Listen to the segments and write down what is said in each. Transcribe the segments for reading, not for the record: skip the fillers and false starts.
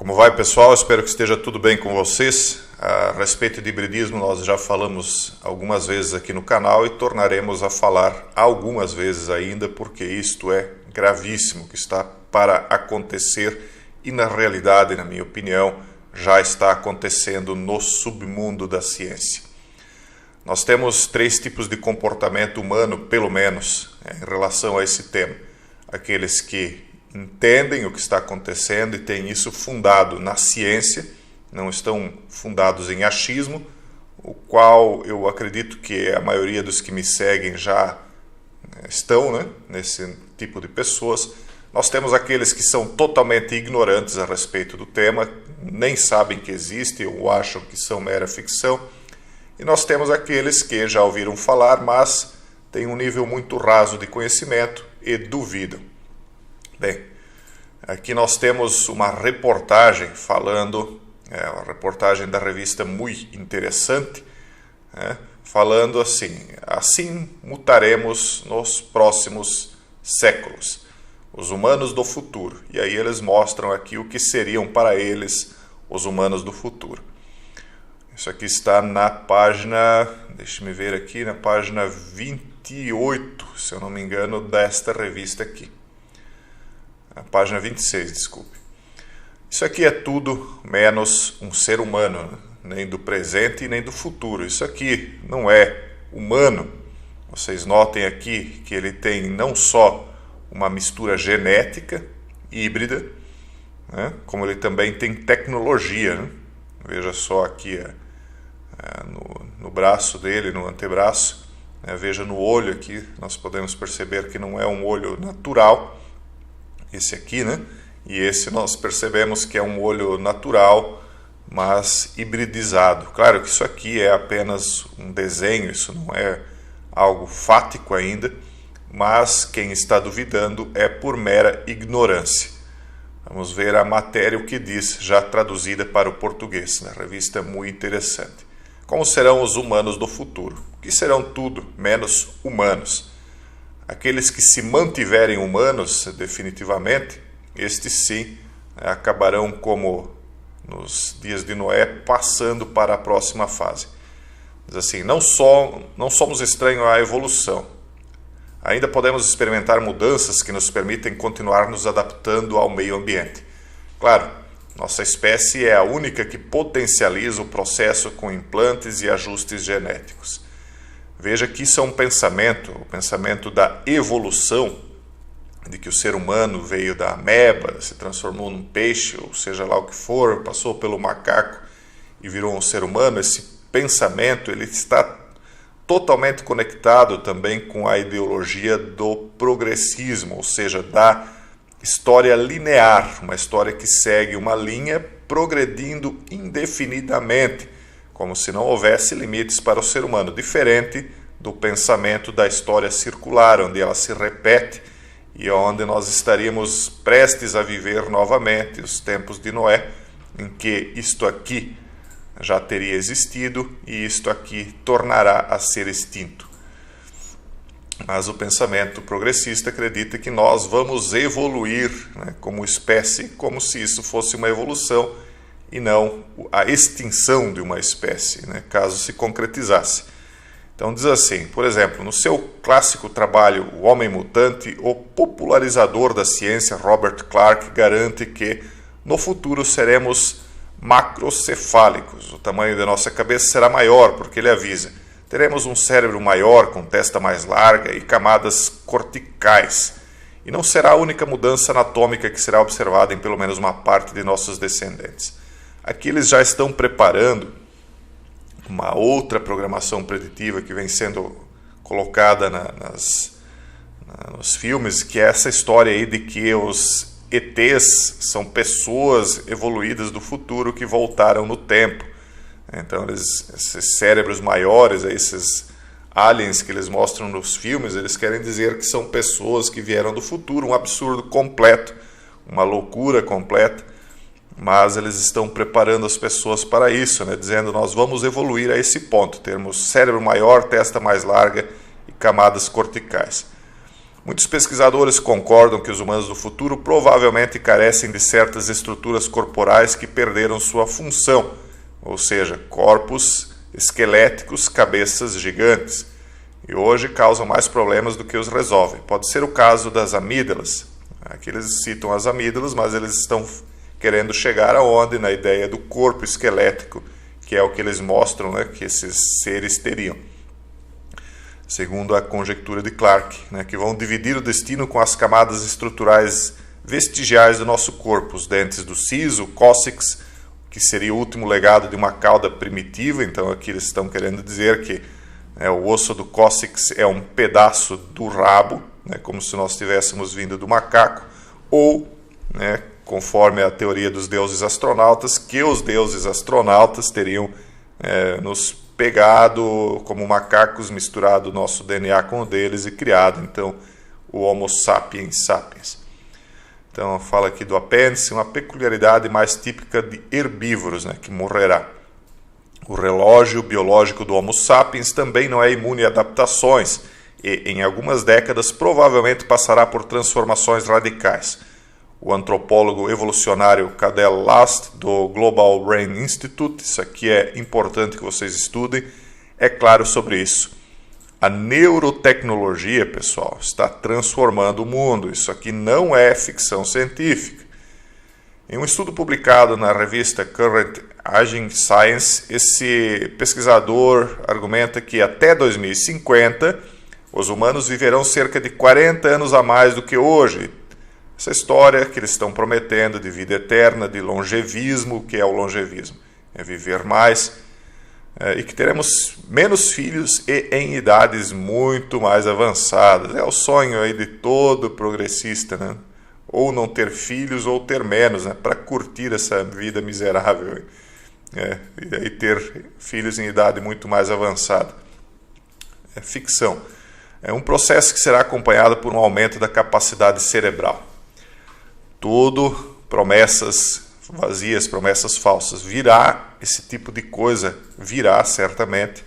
Como vai, pessoal? Espero que esteja tudo bem com vocês. A respeito de hibridismo, nós já falamos algumas vezes aqui no canal e tornaremos a falar algumas vezes ainda, porque isto é gravíssimo, que está para acontecer e, na realidade, na minha opinião, já está acontecendo no submundo da ciência. Nós temos 3 tipos de comportamento humano, pelo menos, em relação a esse tema. Aqueles que entendem o que está acontecendo e têm isso fundado na ciência, não estão fundados em achismo, o qual eu acredito que a maioria dos que me seguem já estão, nesse tipo de pessoas. Nós temos aqueles que são totalmente ignorantes a respeito do tema, nem sabem que existe ou acham que são mera ficção. E nós temos aqueles que já ouviram falar, mas têm um nível muito raso de conhecimento e duvidam. Bem, aqui nós temos uma reportagem falando, uma reportagem da revista Muito Interessante, falando assim mutaremos nos próximos séculos, os humanos do futuro. E aí eles mostram aqui o que seriam para eles os humanos do futuro. Isso aqui está na página, deixe-me ver aqui, na página 28, se eu não me engano, desta revista aqui. A página 26, desculpe. Isso aqui é tudo menos um ser humano, nem do presente e nem do futuro. Isso aqui não é humano. Vocês notem aqui que ele tem não só uma mistura genética híbrida, como ele também tem tecnologia. Veja só aqui no braço dele, no antebraço. Veja no olho aqui, nós podemos perceber que não é um olho natural. Esse aqui, E esse nós percebemos que é um olho natural, mas hibridizado. Claro que isso aqui é apenas um desenho, isso não é algo fático ainda, mas quem está duvidando é por mera ignorância. Vamos ver a matéria, o que diz, já traduzida para o português, na revista Muito Interessante. Como serão os humanos do futuro? Que serão tudo menos humanos. Aqueles que se mantiverem humanos, definitivamente, estes sim acabarão como nos dias de Noé, passando para a próxima fase. Diz assim, não somos estranhos à evolução. Ainda podemos experimentar mudanças que nos permitem continuar nos adaptando ao meio ambiente. Claro, nossa espécie é a única que potencializa o processo com implantes e ajustes genéticos. Veja que isso é um pensamento, o pensamento da evolução, de que o ser humano veio da ameba, se transformou num peixe, ou seja lá o que for, passou pelo macaco e virou um ser humano. Esse pensamento ele está totalmente conectado também com a ideologia do progressismo, ou seja, da história linear, uma história que segue uma linha progredindo indefinidamente, como se não houvesse limites para o ser humano, diferente do pensamento da história circular, onde ela se repete e onde nós estaríamos prestes a viver novamente os tempos de Noé, em que isto aqui já teria existido e isto aqui tornará a ser extinto. Mas o pensamento progressista acredita que nós vamos evoluir como espécie, como se isso fosse uma evolução e não a extinção de uma espécie, caso se concretizasse. Então diz assim, por exemplo, no seu clássico trabalho O Homem Mutante, o popularizador da ciência Robert Clark garante que no futuro seremos macrocefálicos. O tamanho da nossa cabeça será maior, porque ele avisa, teremos um cérebro maior, com testa mais larga e camadas corticais. E não será a única mudança anatômica que será observada em pelo menos uma parte de nossos descendentes. Aqui eles já estão preparando uma outra programação preditiva que vem sendo colocada nos filmes, que é essa história aí de que os ETs são pessoas evoluídas do futuro que voltaram no tempo. Então esses cérebros maiores, esses aliens que eles mostram nos filmes, eles querem dizer que são pessoas que vieram do futuro, um absurdo completo, uma loucura completa. Mas eles estão preparando as pessoas para isso, dizendo nós vamos evoluir a esse ponto, termos cérebro maior, testa mais larga e camadas corticais. Muitos pesquisadores concordam que os humanos do futuro provavelmente carecem de certas estruturas corporais que perderam sua função, ou seja, corpos esqueléticos, cabeças gigantes, e hoje causam mais problemas do que os resolvem. Pode ser o caso das amígdalas. Aqui eles citam as amígdalas, mas eles estão querendo chegar aonde? Na ideia do corpo esquelético, que é o que eles mostram, né, que esses seres teriam. Segundo a conjectura de Clarke, né, que vão dividir o destino com as camadas estruturais vestigiais do nosso corpo, os dentes do siso, o cóccix, que seria o último legado de uma cauda primitiva. Então aqui eles estão querendo dizer que o osso do cóccix é um pedaço do rabo, né, como se nós tivéssemos vindo do macaco, ou, né, conforme a teoria dos deuses astronautas, que os deuses astronautas teriam nos pegado como macacos, misturado o nosso DNA com o deles e criado, então, o Homo sapiens sapiens. Então, fala aqui do apêndice, uma peculiaridade mais típica de herbívoros, né, que morrerá. O relógio biológico do Homo sapiens também não é imune a adaptações e, em algumas décadas, provavelmente passará por transformações radicais. O antropólogo evolucionário Cadel Last, do Global Brain Institute, isso aqui é importante que vocês estudem, é claro sobre isso. A neurotecnologia, pessoal, está transformando o mundo. Isso aqui não é ficção científica. Em um estudo publicado na revista Current Aging Science, esse pesquisador argumenta que até 2050 os humanos viverão cerca de 40 anos a mais do que hoje. Essa história que eles estão prometendo de vida eterna, de longevismo, que é o longevismo? É viver mais, e que teremos menos filhos e em idades muito mais avançadas. É o sonho aí de todo progressista, né? Ou não ter filhos ou ter menos, né? Para curtir essa vida miserável. E aí ter filhos em idade muito mais avançada. É ficção. É um processo que será acompanhado por um aumento da capacidade cerebral. Tudo promessas vazias, promessas falsas. Virá esse tipo de coisa, virá certamente.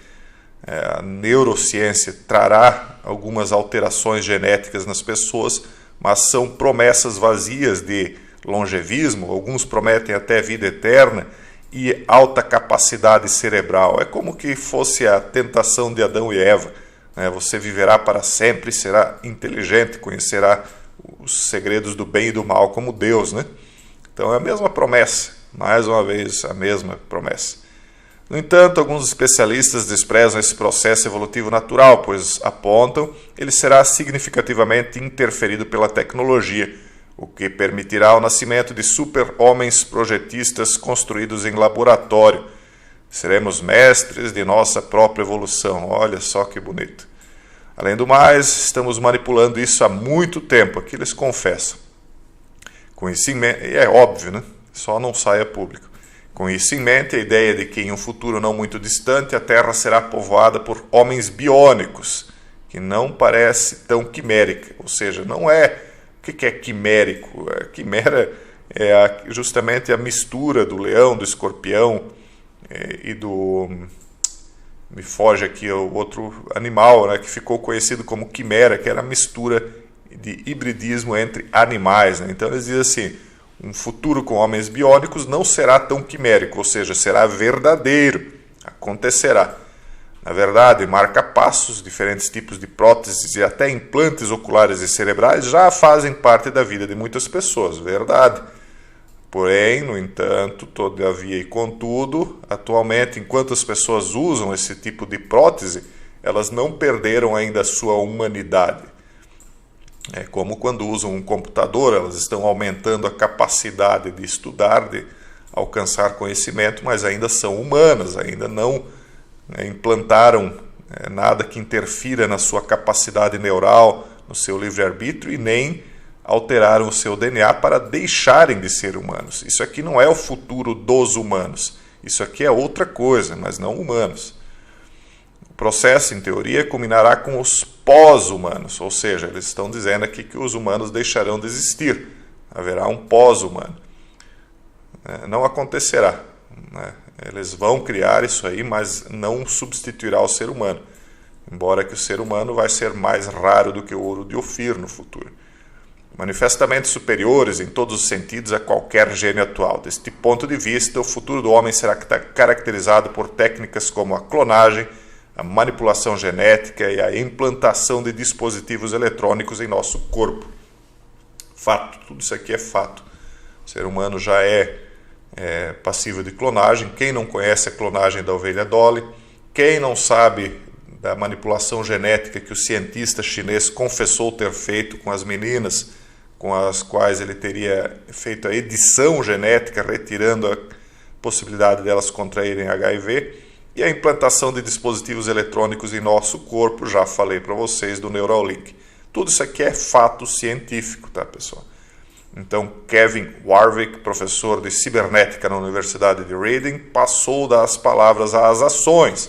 A neurociência trará algumas alterações genéticas nas pessoas, mas são promessas vazias de longevismo. Alguns prometem até vida eterna e alta capacidade cerebral. É como que fosse a tentação de Adão e Eva. Você viverá para sempre, será inteligente, conhecerá os segredos do bem e do mal como Deus, né? Então é a mesma promessa, mais uma vez a mesma promessa. No entanto, alguns especialistas desprezam esse processo evolutivo natural, pois apontam ele será significativamente interferido pela tecnologia, o que permitirá o nascimento de super-homens projetistas construídos em laboratório. Seremos mestres de nossa própria evolução. Olha só que bonito. Além do mais, estamos manipulando isso há muito tempo, aqui eles confessam. Com isso em mente, e é óbvio, né? Só não sai a público. Com isso em mente, a ideia de que em um futuro não muito distante a Terra será povoada por homens biônicos, que não parece tão quimérica, ou seja, não é... O que é quimérico? A quimera é justamente a mistura do leão, do escorpião e do... Me foge aqui o outro animal, né, que ficou conhecido como quimera, que era a mistura de hibridismo entre animais. Né? Então eles dizem assim, um futuro com homens biônicos não será tão quimérico, ou seja, será verdadeiro, acontecerá. Na verdade, marca-passos, diferentes tipos de próteses e até implantes oculares e cerebrais já fazem parte da vida de muitas pessoas, verdade. Porém, no entanto, todavia e contudo, atualmente, enquanto as pessoas usam esse tipo de prótese, elas não perderam ainda a sua humanidade. É como quando usam um computador, elas estão aumentando a capacidade de estudar, de alcançar conhecimento, mas ainda são humanas, ainda não implantaram nada que interfira na sua capacidade neural, no seu livre-arbítrio, e nem alteraram o seu DNA para deixarem de ser humanos. Isso aqui não é o futuro dos humanos. Isso aqui é outra coisa, mas não humanos. O processo, em teoria, culminará com os pós-humanos, ou seja, eles estão dizendo aqui que os humanos deixarão de existir. Haverá um pós-humano. Não acontecerá. Eles vão criar isso aí, mas não substituirá o ser humano. embora que o ser humano vai ser mais raro do que o ouro de Ofir no futuro. Manifestamente superiores em todos os sentidos a qualquer gênio atual. Deste ponto de vista, o futuro do homem será caracterizado por técnicas como a clonagem, a manipulação genética e a implantação de dispositivos eletrônicos em nosso corpo. Fato, tudo isso aqui é fato. O ser humano já é passível de clonagem. Quem não conhece a clonagem da ovelha Dolly, quem não sabe da manipulação genética que o cientista chinês confessou ter feito com as meninas com as quais ele teria feito a edição genética, retirando a possibilidade delas contraírem HIV, e a implantação de dispositivos eletrônicos em nosso corpo, já falei para vocês do Neuralink. Tudo isso aqui é fato científico, tá, pessoal? Então, Kevin Warwick, professor de cibernética na Universidade de Reading, passou das palavras às ações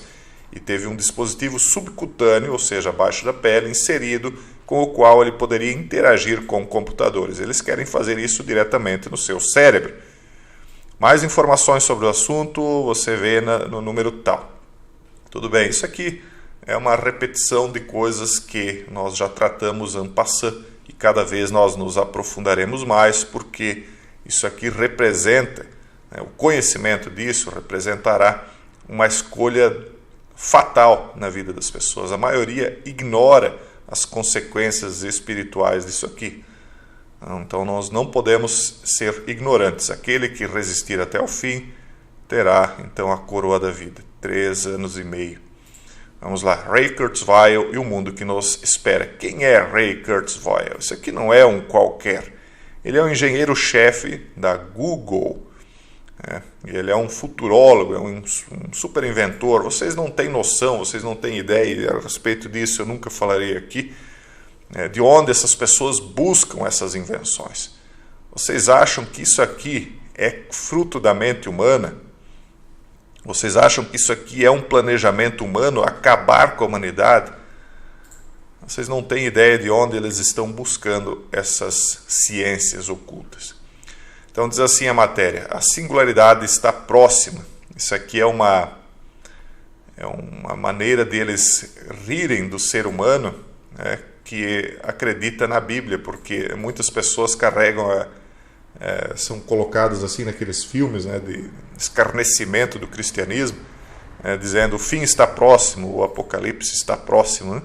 e teve um dispositivo subcutâneo, ou seja, abaixo da pele, inserido, com o qual ele poderia interagir com computadores. Eles querem fazer isso diretamente no seu cérebro. Mais informações sobre o assunto você vê no número tal. Tudo bem, isso aqui é uma repetição de coisas que nós já tratamos en passant e cada vez nós nos aprofundaremos mais, porque isso aqui representa, o conhecimento disso representará uma escolha fatal na vida das pessoas. A maioria ignora as consequências espirituais disso aqui. Então nós não podemos ser ignorantes. Aquele que resistir até o fim terá então a coroa da vida. 3 anos e meio. Vamos lá, Ray Kurzweil e o mundo que nos espera. Quem é Ray Kurzweil? Isso aqui não é um qualquer. Ele é um engenheiro-chefe da Google. Ele é um futurólogo, é um super inventor. Vocês não têm noção, vocês não têm ideia a respeito disso, eu nunca falarei aqui, de onde essas pessoas buscam essas invenções. Vocês acham que isso aqui é fruto da mente humana? Vocês acham que isso aqui é um planejamento humano, acabar com a humanidade? Vocês não têm ideia de onde eles estão buscando essas ciências ocultas. Então diz assim a matéria: a singularidade está próxima. Isso aqui é uma maneira deles rirem do ser humano, que acredita na Bíblia, porque muitas pessoas carregam, são colocadas assim naqueles filmes, de escarnecimento do cristianismo, dizendo o fim está próximo, o apocalipse está próximo.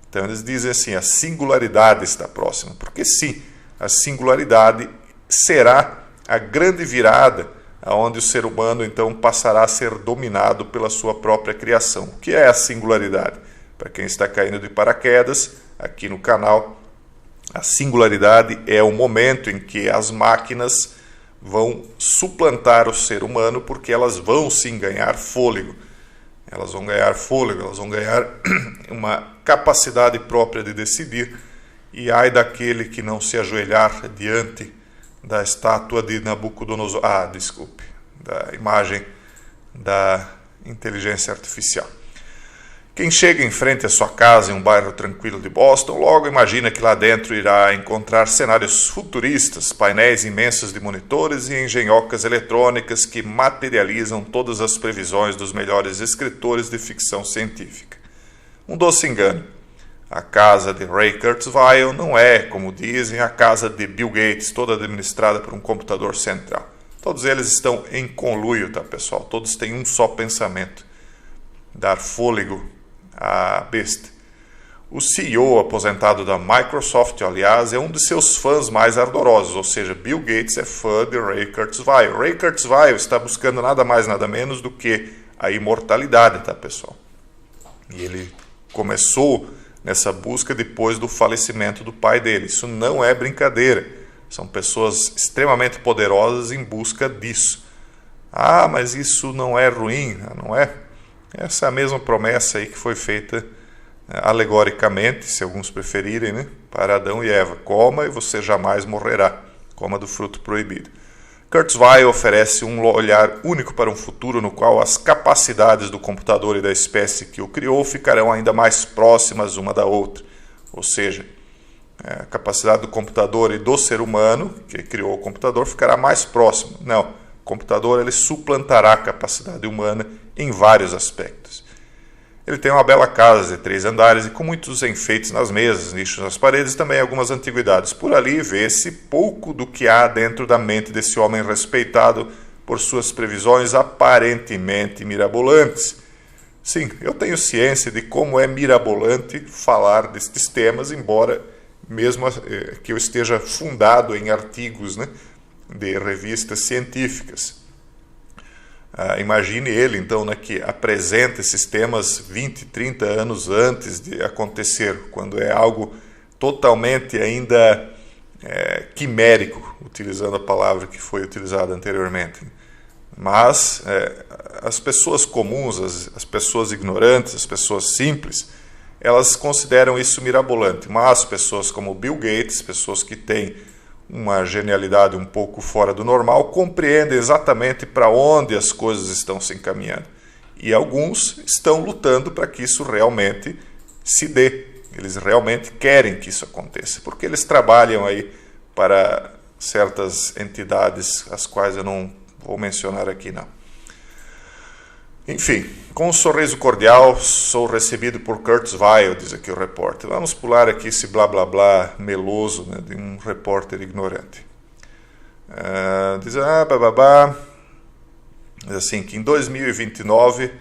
Então eles dizem assim, a singularidade está próxima, porque sim, a singularidade será a grande virada, onde o ser humano então passará a ser dominado pela sua própria criação. O que é a singularidade? Para quem está caindo de paraquedas, aqui no canal, a singularidade é o momento em que as máquinas vão suplantar o ser humano, porque elas vão sim ganhar fôlego. Elas vão ganhar fôlego, elas vão ganhar uma capacidade própria de decidir, e ai daquele que não se ajoelhar diante da estátua de Nabucodonosor, da imagem da inteligência artificial. Quem chega em frente à sua casa em um bairro tranquilo de Boston, logo imagina que lá dentro irá encontrar cenários futuristas, painéis imensos de monitores e engenhocas eletrônicas que materializam todas as previsões dos melhores escritores de ficção científica. Um doce engano. A casa de Ray Kurzweil não é, como dizem, a casa de Bill Gates, toda administrada por um computador central. Todos eles estão em conluio, tá, pessoal? Todos têm um só pensamento: dar fôlego à besta. O CEO aposentado da Microsoft, aliás, é um de seus fãs mais ardorosos, ou seja, Bill Gates é fã de Ray Kurzweil. Ray Kurzweil está buscando nada mais, nada menos do que a imortalidade, tá, pessoal? E ele começou nessa busca depois do falecimento do pai dele. Isso não é brincadeira. São pessoas extremamente poderosas em busca disso. Ah, mas isso não é ruim, não é? Essa é a mesma promessa aí que foi feita alegoricamente, se alguns preferirem, para Adão e Eva. Coma e você jamais morrerá. Coma do fruto proibido. Kurzweil oferece um olhar único para um futuro no qual as capacidades do computador e da espécie que o criou ficarão ainda mais próximas uma da outra. Ou seja, a capacidade do computador e do ser humano, que criou o computador, ficará mais próximo. Não, o computador ele suplantará a capacidade humana em vários aspectos. Ele tem uma bela casa de 3 andares e com muitos enfeites nas mesas, nichos nas paredes e também algumas antiguidades. Por ali vê-se pouco do que há dentro da mente desse homem respeitado por suas previsões aparentemente mirabolantes. Sim, eu tenho ciência de como é mirabolante falar destes temas, embora mesmo que eu esteja fundado em artigos, né, de revistas científicas. Imagine ele, então, né, que apresenta esses temas 20, 30 anos antes de acontecer, quando é algo totalmente ainda quimérico, utilizando a palavra que foi utilizada anteriormente. Mas as pessoas comuns, as pessoas ignorantes, as pessoas simples, elas consideram isso mirabolante. Mas pessoas como Bill Gates, pessoas que têm uma genialidade um pouco fora do normal, compreendem exatamente para onde as coisas estão se encaminhando. E alguns estão lutando para que isso realmente se dê. Eles realmente querem que isso aconteça, porque eles trabalham aí para certas entidades, as quais eu não vou mencionar aqui não. Enfim, com um sorriso cordial, sou recebido por Curtis Weil, diz aqui o repórter. Vamos pular aqui esse blá blá blá meloso, né, de um repórter ignorante. Diz assim, que em 2029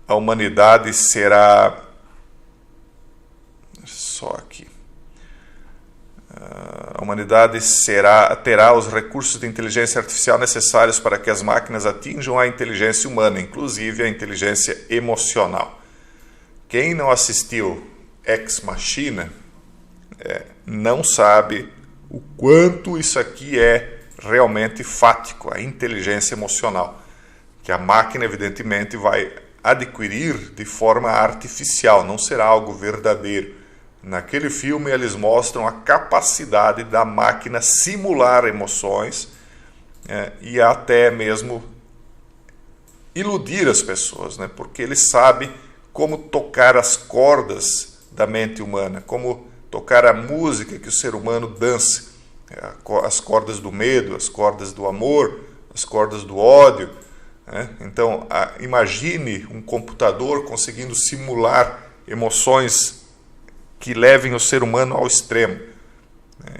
a humanidade será... Só aqui. A humanidade terá os recursos de inteligência artificial necessários para que as máquinas atinjam a inteligência humana, inclusive a inteligência emocional. Quem não assistiu Ex Machina não sabe o quanto isso aqui é realmente fático, a inteligência emocional, que a máquina evidentemente vai adquirir de forma artificial, não será algo verdadeiro. Naquele filme eles mostram a capacidade da máquina simular emoções e até mesmo iludir as pessoas, né? Porque ele sabe como tocar as cordas da mente humana, como tocar a música que o ser humano dança, as cordas do medo, as cordas do amor, as cordas do ódio. Então, imagine um computador conseguindo simular emoções que levem o ser humano ao extremo.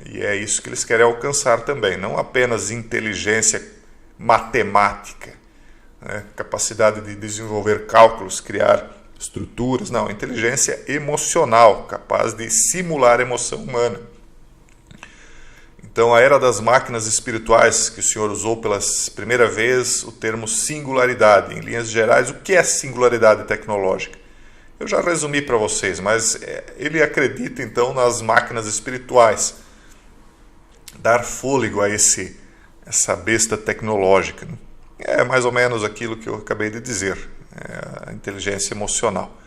E é isso que eles querem alcançar também, não apenas inteligência matemática, capacidade de desenvolver cálculos, criar estruturas, não, inteligência emocional, capaz de simular a emoção humana. Então, a era das máquinas espirituais, que o senhor usou pela primeira vez o termo singularidade. Em linhas gerais, o que é singularidade tecnológica? Eu já resumi para vocês, mas ele acredita então nas máquinas espirituais. Dar fôlego a essa besta tecnológica. É mais ou menos aquilo que eu acabei de dizer, a inteligência emocional.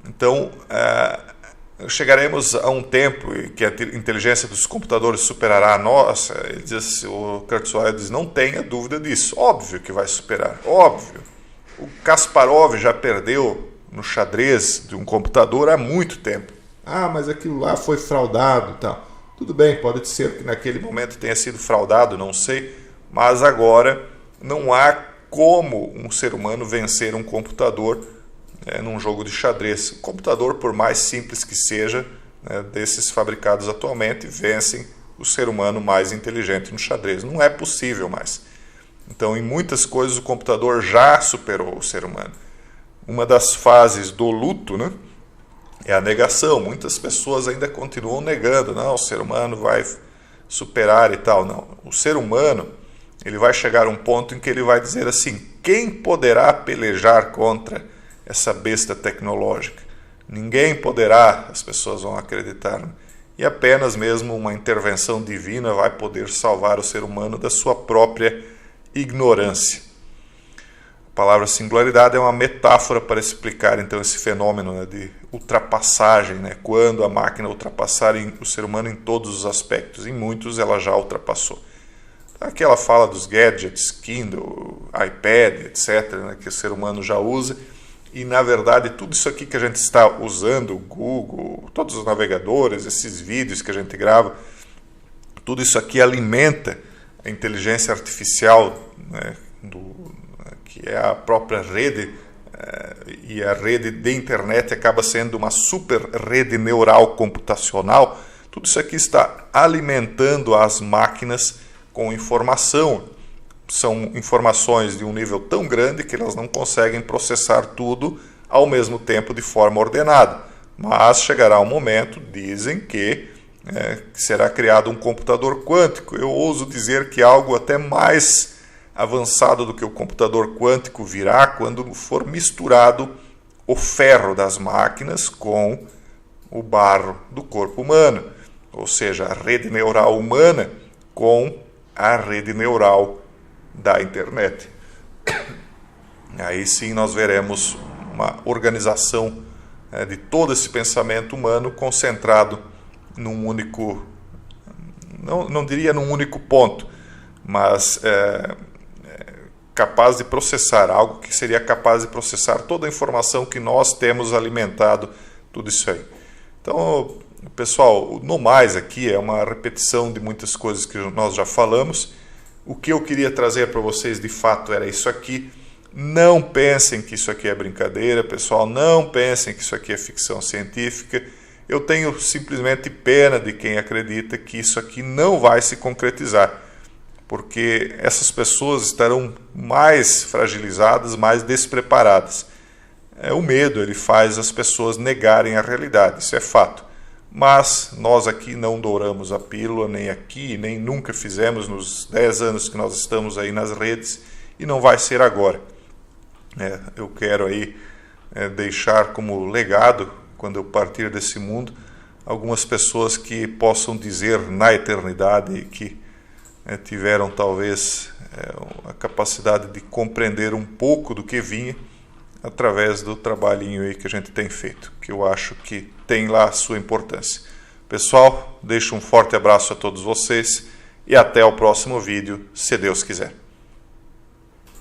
Então, chegaremos a um tempo em que a inteligência dos computadores superará a nossa. Ele diz, o Curtis Weil diz, não tenha dúvida disso. Óbvio que vai superar, óbvio. O Kasparov já perdeu no xadrez de um computador há muito tempo. Mas aquilo lá foi fraudado, tal. Tudo bem, pode ser que naquele momento tenha sido fraudado, não sei, mas agora não há como um ser humano vencer um computador num jogo de xadrez. O computador, por mais simples que seja, desses fabricados atualmente, vencem o ser humano mais inteligente no xadrez. Não é possível mais. Então, em muitas coisas, o computador já superou o ser humano. Uma das fases do luto, né, é a negação. Muitas pessoas ainda continuam negando. Não, o ser humano vai superar e tal. Não, o ser humano ele vai chegar a um ponto em que ele vai dizer assim, quem poderá pelejar contra essa besta tecnológica? Ninguém poderá, as pessoas vão acreditar. E apenas mesmo uma intervenção divina vai poder salvar o ser humano da sua própria ignorância. A palavra singularidade é uma metáfora para explicar então esse fenômeno de ultrapassagem, quando a máquina ultrapassar o ser humano em todos os aspectos. Em muitos ela já ultrapassou. Aqui ela fala dos gadgets, Kindle, iPad, etc., que o ser humano já usa. E, na verdade, tudo isso aqui que a gente está usando, o Google, todos os navegadores, esses vídeos que a gente grava, tudo isso aqui alimenta a inteligência artificial, que é a própria rede e a rede de internet acaba sendo uma super rede neural computacional, tudo isso aqui está alimentando as máquinas com informação. São informações de um nível tão grande que elas não conseguem processar tudo ao mesmo tempo de forma ordenada. Mas chegará um momento, dizem que será criado um computador quântico. Eu ouso dizer que algo até mais avançado do que o computador quântico virá quando for misturado o ferro das máquinas com o barro do corpo humano, ou seja, a rede neural humana com a rede neural da internet. Aí sim nós veremos uma organização de todo esse pensamento humano concentrado num único, não diria num único ponto, mas capaz de processar algo que seria capaz de processar toda a informação que nós temos alimentado, tudo isso aí. Então, pessoal, no mais aqui é uma repetição de muitas coisas que nós já falamos. O que eu queria trazer para vocês de fato era isso aqui. Não pensem que isso aqui é brincadeira, pessoal, não pensem que isso aqui é ficção científica. Eu tenho simplesmente pena de quem acredita que isso aqui não vai se concretizar, porque essas pessoas estarão mais fragilizadas, mais despreparadas. O medo, ele faz as pessoas negarem a realidade, isso é fato. Mas nós aqui não douramos a pílula, nem aqui, nem nunca fizemos nos 10 anos que nós estamos aí nas redes, e não vai ser agora. Eu quero aí deixar como legado, quando eu partir desse mundo, algumas pessoas que possam dizer na eternidade que tiveram talvez a capacidade de compreender um pouco do que vinha através do trabalhinho aí que a gente tem feito, que eu acho que tem lá a sua importância. Pessoal, deixo um forte abraço a todos vocês e até o próximo vídeo, se Deus quiser.